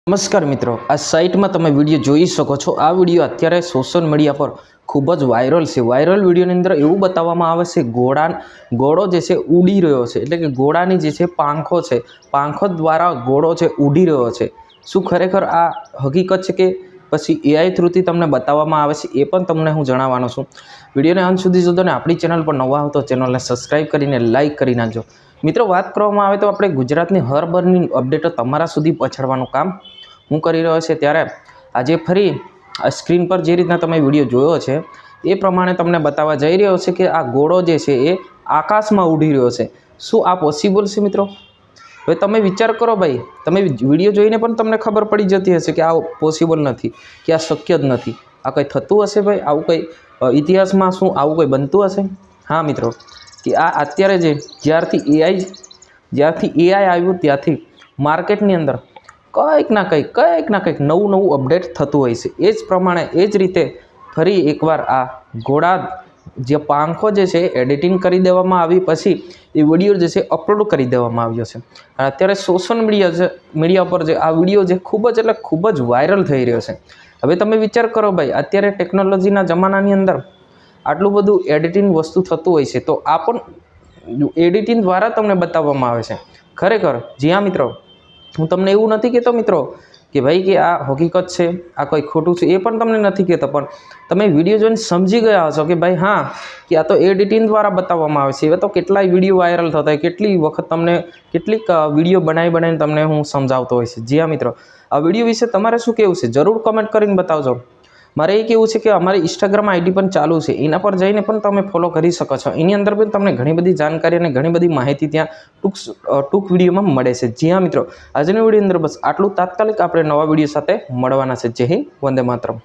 નમસ્કાર મિત્રો, આ સાઇટમાં તમે વિડીયો જોઈ શકો છો। આ વિડીયો અત્યારે સોશિયલ મીડિયા પર ખૂબ જ વાયરલ છે। વાયરલ વિડીયોની અંદર એવું બતાવવામાં આવે છે ઘોડો જે છે ઉડી રહ્યો છે, એટલે કે ઘોડાની જે છે પાંખો છે, પાંખો દ્વારા ઘોડો છે ઉડી રહ્યો છે। શું ખરેખર આ હકીકત છે કે પછી એઆઈ થ્રુથી તમને બતાવવામાં આવે છે, એ પણ તમને હું જણાવવાનો છું। વિડીયોને અંત સુધી જોજો ને આપણી ચેનલ પર નવા હો તો ચેનલને સબસ્ક્રાઈબ કરીને લાઇક કરી નાખજો। મિત્રો, વાત કરવામાં આવે તો આપણે ગુજરાતની હરબરની અપડેટો તમારા સુધી પહોંચાડવાનું કામ હું કરી રહ્યો છે। ત્યારે આજે ફરી સ્ક્રીન પર જે રીતના તમે વિડીયો જોયો છે એ પ્રમાણે તમને બતાવવા જઈ રહ્યો છે કે આ ઘોડો જે છે એ આકાશમાં ઉડી રહ્યો છે। શું આ પોસિબલ છે મિત્રો? હવે તમે વિચાર કરો ભાઈ, તમે વિડીયો જોઈને પણ તમને ખબર પડી જતી હશે કે આ પોસિબલ નથી, કે આ શક્ય જ નથી। આ કંઈ થતું હશે ભાઈ? આવું કંઈ ઇતિહાસમાં શું આવું કંઈ બનતું હશે? હા મિત્રો, કે આ અત્યારે જ્યારથી એઆઈ આવ્યું ત્યાંથી માર્કેટની અંદર કંઈક ના કંઈક નવું અપડેટ થતું હોય છે। એ જ પ્રમાણે એ જ રીતે ફરી એકવાર આ ઘોડા જે પાંખો જે છે એડિટિંગ કરી દેવામાં આવી, પછી એ વિડીયો જે છે અપલોડ કરી દેવામાં આવ્યો છે। અને અત્યારે સોશિયલ મીડિયા પર જે આ વિડીયો જે ખૂબ જ વાયરલ થઈ રહ્યો છે। હવે તમે વિચાર કરો ભાઈ, અત્યારે ટેકનોલોજીના જમાનાની અંદર આટલું બધું એડિટિંગ વસ્તુ થતું હોય છે, તો આ પણ એડિટિંગ દ્વારા તમને બતાવવામાં આવે છે। ખરેખર જી હા મિત્રો, હું તમને એવું નથી કહેતો મિત્રો કે ભાઈ કે આ હકીકત છે, આ કોઈ ખોટું છે, એ પણ તમને નથી કહેતો, પણ તમે વિડીયો જોઈને સમજી ગયા હશો કે ભાઈ હા, કે આ તો એડિટિંગ દ્વારા બતાવવામાં આવે છે। હવે તો કેટલાય વિડીયો વાયરલ થતા હોય, કેટલી વખત તમને કેટલીક વિડીયો બનાવીને તમને હું સમજાવતો હોય છે। જી હા મિત્રો, આ વિડીયો વિશે તમારે શું કહેવું છે જરૂર કમેન્ટ કરીને બતાવજો। મારે એ કહેવું છે કે અમારી ઇન્સ્ટાગ્રામ આઈડી પણ ચાલુ છે, એના પર જઈને પણ તમે ફોલો કરી શકો છો। એની અંદર પણ તમને ઘણી બધી જાણકારી અને ઘણી બધી માહિતી ત્યાં ટૂંક વિડીયોમાં મળે છે। જી હા મિત્રો, આજની વિડીયો અંદર બસ આટલું। તાત્કાલિક આપણે નવા વિડીયો સાથે મળવાના છે। જય હિન્દ, વંદે માતરમ।